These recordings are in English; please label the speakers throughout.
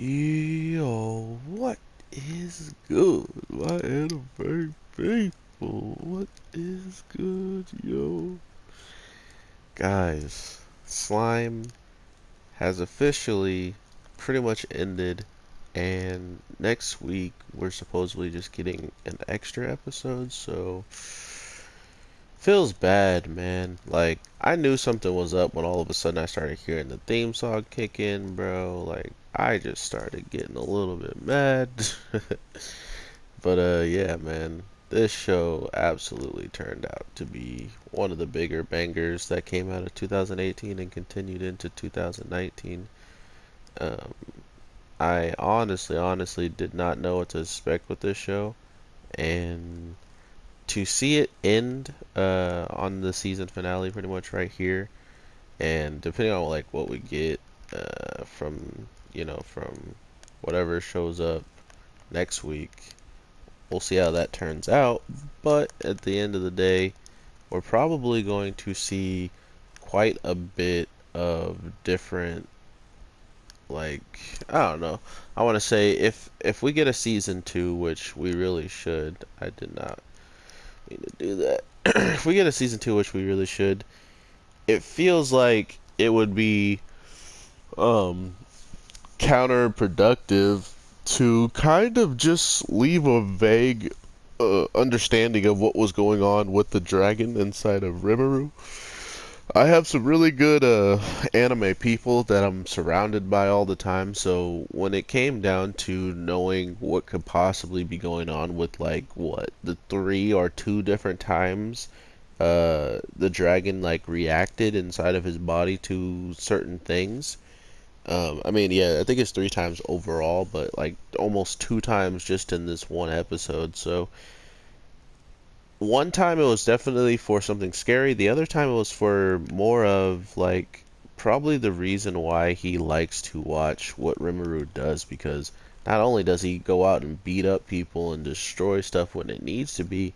Speaker 1: Yo, what is good, my anime faithful? What is good, yo? Guys, Slime has officially pretty much ended, and next week we're supposedly just getting an extra episode, so feels bad, man. Like, I knew something was up when all of a sudden I started hearing the theme song kick in, bro. Like, I just started getting a little bit mad. But yeah, man, this show absolutely turned out to be one of the bigger bangers that came out of 2018 and continued into 2019. Um, I honestly did not know what to expect with this show, and to see it end on the season finale pretty much right here, and depending on like what we get from from whatever shows up next week, we'll see how that turns out. But at the end of the day, we're probably going to see quite a bit of different, like, I don't know. I want to say if we get a season 2, which we really should. I did not mean to do that. If we get a season 2, which we really should, it feels like it would be um counterproductive to kind of just leave a vague understanding of what was going on with the dragon inside of Rimuru. I have some really good anime people that I'm surrounded by all the time, so when it came down to knowing what could possibly be going on with like what the three or two different times the dragon like reacted inside of his body to certain things. I mean, yeah, I think it's three times overall, but like almost two times just in this one episode. So one time it was definitely for something scary. The other time it was for more of like probably the reason why he likes to watch what Rimuru does, because not only does he go out and beat up people and destroy stuff when it needs to be,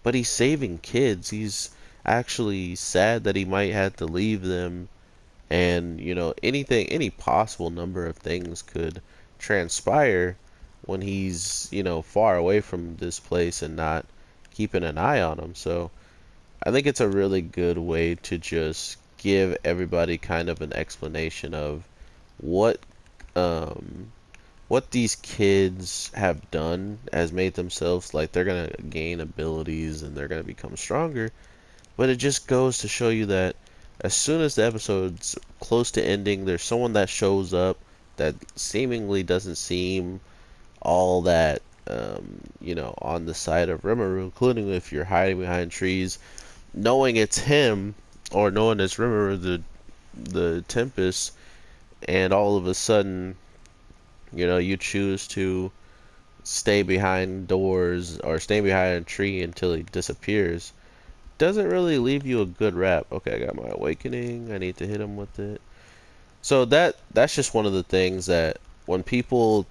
Speaker 1: but he's saving kids. He's actually sad that he might have to leave them, and anything, any possible number of things could transpire when he's far away from this place and not keeping an eye on him. So I think it's a really good way to just give everybody kind of an explanation of what um what these kids have done has made themselves like they're gonna gain abilities and they're gonna become stronger. But it just goes to show you that as soon as the episode's close to ending, there's someone that shows up that seemingly doesn't seem all that, on the side of Rimuru, including if you're hiding behind trees, knowing it's him, or knowing it's Rimuru, the Tempest, and all of a sudden, you choose to stay behind doors or stay behind a tree until he disappears, doesn't really leave you a good rap. Okay, I got my awakening. I need to hit him with it. So that's just one of the things that when people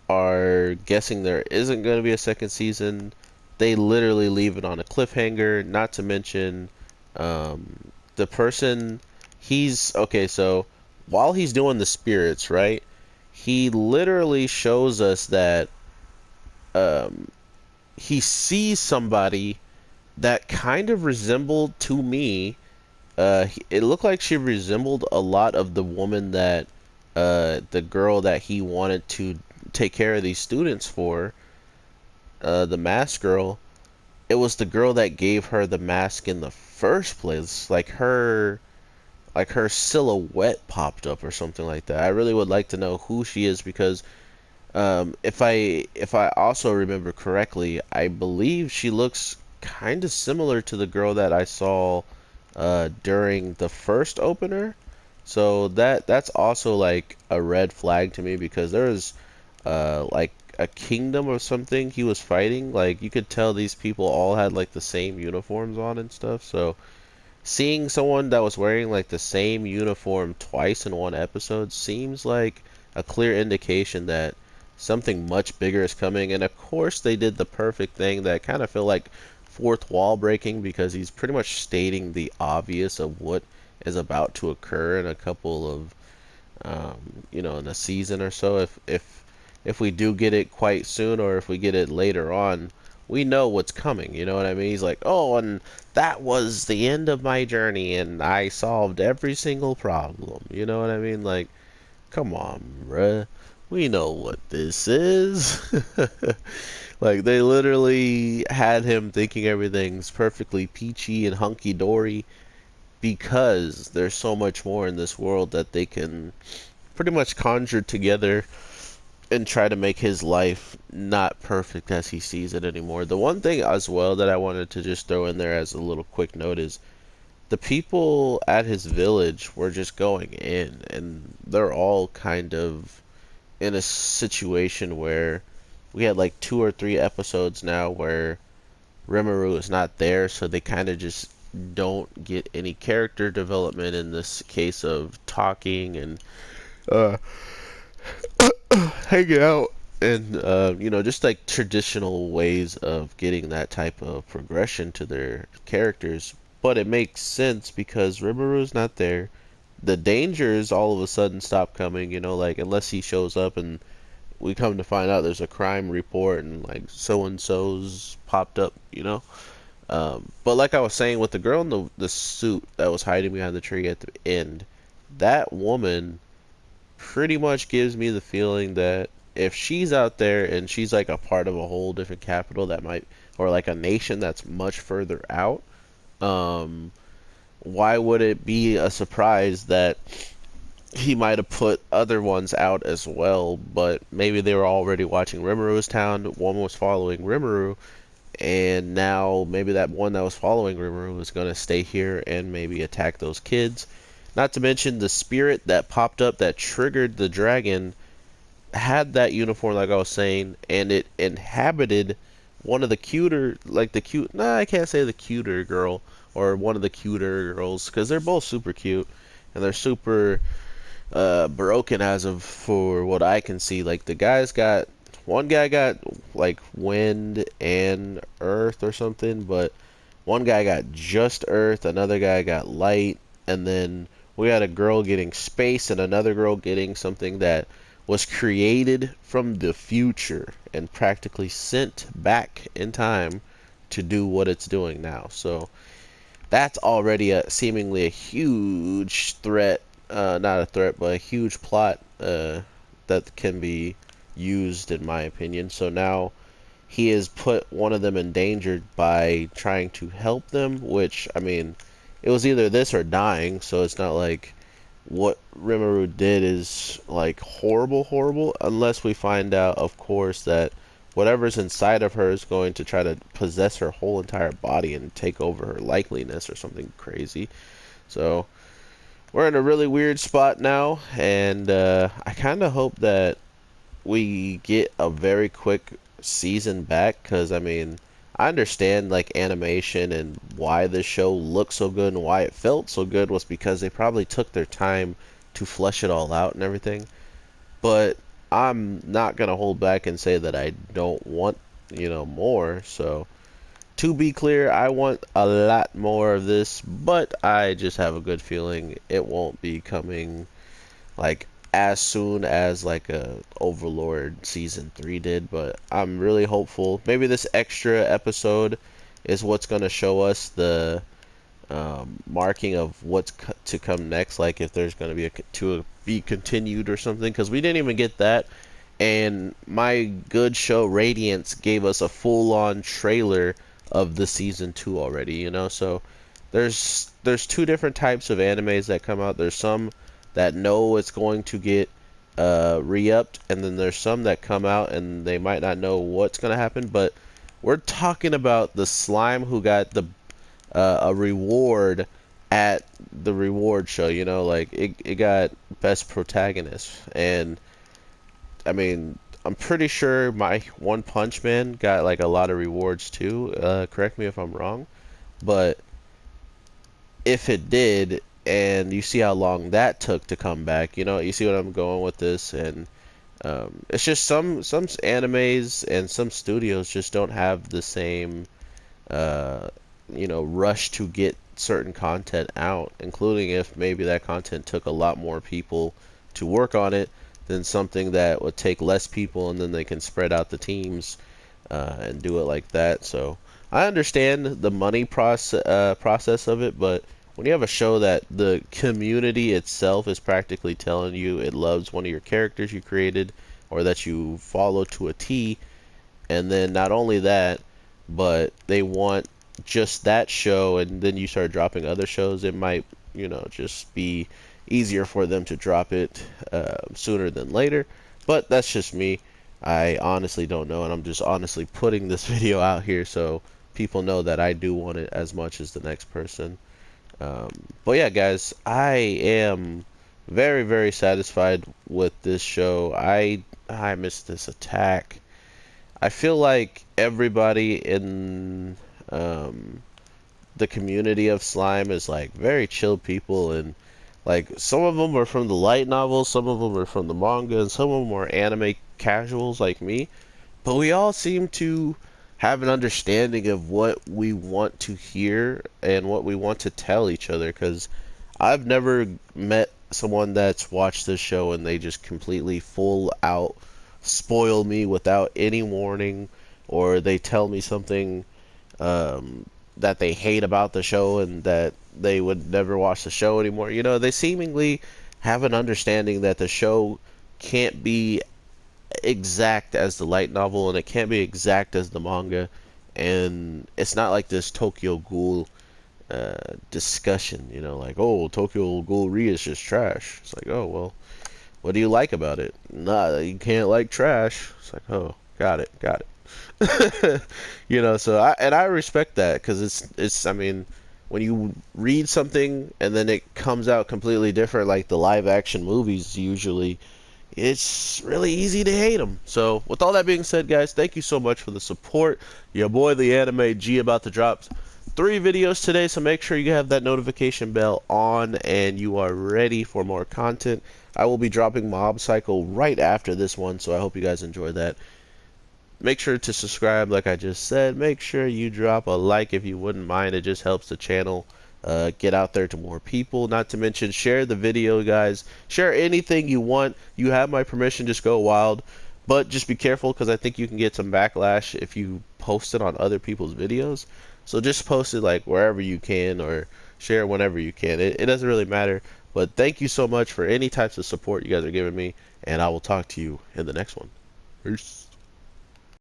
Speaker 1: are guessing there isn't going to be a second season, they literally leave it on a cliffhanger. Not to mention, the person, he's okay. So while he's doing the spirits, right, he literally shows us that um, he sees somebody that kind of resembled to me. It looked like she resembled a lot of the woman that, the girl that he wanted to take care of these students for, the mask girl. It was the girl that gave her the mask in the first place. Like her silhouette popped up or something like that. I really would like to know who she is, because if I also remember correctly, I believe she looks kind of similar to the girl that I saw during the first opener. So that's also like a red flag to me, because there's like a kingdom or something he was fighting. Like you could tell these people all had like the same uniforms on and stuff. So seeing someone that was wearing like the same uniform twice in one episode seems like a clear indication that something much bigger is coming. And of course, they did the perfect thing that kind of felt like fourth wall breaking, because he's pretty much stating the obvious of what is about to occur in a couple of you know, in a season or so. If we do get it quite soon, or if we get it later on, we know what's coming. You know what I mean? He's like, oh, and that was the end of my journey, and I solved every single problem. You know what I mean? Like, come on, bruh. We know what this is. Like, they literally had him thinking everything's perfectly peachy and hunky dory because there's so much more in this world that they can pretty much conjure together and try to make his life not perfect as he sees it anymore. The one thing as well that I wanted to just throw in there as a little quick note is the people at his village were just going in, and they're all kind of in a situation where we had like 2 or 3 episodes now where Rimuru is not there, so they kind of just don't get any character development in this case of talking and uh, hanging out and you know, just like traditional ways of getting that type of progression to their characters. But it makes sense because Rimuru is not there. The dangers all of a sudden stop coming, you know, like unless he shows up and we come to find out there's a crime report and like so and so's popped up, you know. But like I was saying with the girl in the suit that was hiding behind the tree at the end, that woman pretty much gives me the feeling that if she's out there and she's like a part of a whole different capital that might, or like a nation that's much further out, um, why would it be a surprise that he might have put other ones out as well? But maybe they were already watching Rimuru's town. One was following Rimuru, and now maybe that one that was following Rimuru is going to stay here and maybe attack those kids. Not to mention the spirit that popped up that triggered the dragon had that uniform, like I was saying, and it inhabited one of the cuter, like the cute, nah, I can't say the cuter girl, or one of the cuter girls, because they're both super cute, and they're super broken as of, for what I can see. Like the guys got, one guy got like wind and earth or something, but one guy got just earth, another guy got light, and then we had a girl getting space and another girl getting something that was created from the future and practically sent back in time to do what it's doing now. So that's already seemingly a huge threat, not a threat, but a huge plot that can be used, in my opinion. So now he has put one of them endangered by trying to help them, which, I mean, it was either this or dying, so it's not like what Rimuru did is like horrible, horrible, unless we find out, of course, that whatever's inside of her is going to try to possess her whole entire body and take over her likeliness or something crazy. So we're in a really weird spot now, and I kind of hope that we get a very quick season back, because I mean, I understand like animation and why the show looked so good and why it felt so good was because they probably took their time to flesh it all out and everything. But I'm not gonna hold back and say that I don't want, you know, more. So to be clear, I want a lot more of this, but I just have a good feeling it won't be coming like as soon as like a Overlord season 3 did. But I'm really hopeful. Maybe this extra episode is what's gonna show us the marking of what's to come next, like if there's gonna be a to be continued or something, because we didn't even get that. And my good show Radiance gave us a full-on trailer of the season 2 already, you know. So there's two different types of animes that come out. There's some that know it's going to get re-upped, and then there's some that come out and they might not know what's going to happen. But we're talking about the slime who got the a reward at the reward show, you know, like it got best protagonist. And I mean, I'm pretty sure my One Punch Man got like a lot of rewards too. Correct me if I'm wrong, but if it did, and you see how long that took to come back, you know, you see what I'm going with this. And it's just some animes and some studios just don't have the same uh, you know, rush to get certain content out, including if maybe that content took a lot more people to work on it than something that would take less people and then they can spread out the teams and do it like that. So I understand the money process of it, but when you have a show that the community itself is practically telling you it loves one of your characters you created or that you follow to a T, and then not only that, but they want just that show, and then you start dropping other shows, it might, just be easier for them to drop it sooner than later. But that's just me. I honestly don't know, and I'm just honestly putting this video out here so people know that I do want it as much as the next person. But yeah, guys, I am very, very satisfied with this show. I missed this attack. I feel like everybody in the community of slime is like very chill people, and like some of them are from the light novels, some of them are from the manga, and some of them are anime casuals like me. But we all seem to have an understanding of what we want to hear and what we want to tell each other, because I've never met someone that's watched this show and they just completely full out spoil me without any warning, or they tell me something that they hate about the show and that they would never watch the show anymore. They seemingly have an understanding that the show can't be exact as the light novel and it can't be exact as the manga, and it's not like this Tokyo Ghoul discussion, like, oh, Tokyo Ghoul Re is just trash. It's like, oh, well, what do you like about it? Nah, you can't like trash. It's like, oh, got it. So I respect that, because it's I mean, when you read something and then it comes out completely different, like the live action movies usually, it's really easy to hate them. So with all that being said, guys, thank you so much for the support. Your boy the Anime G about to drop 3 videos today, so make sure you have that notification bell on and you are ready for more content. I will be dropping Mob Psycho right after this one, so I hope you guys enjoy that. Make sure to subscribe, like I just said. Make sure you drop a like if you wouldn't mind. It just helps the channel get out there to more people. Not to mention, share the video, guys. Share anything you want. You have my permission. Just go wild. But just be careful, because I think you can get some backlash if you post it on other people's videos. So just post it like wherever you can, or share whenever you can. It doesn't really matter. But thank you so much for any types of support you guys are giving me, and I will talk to you in the next one. Peace.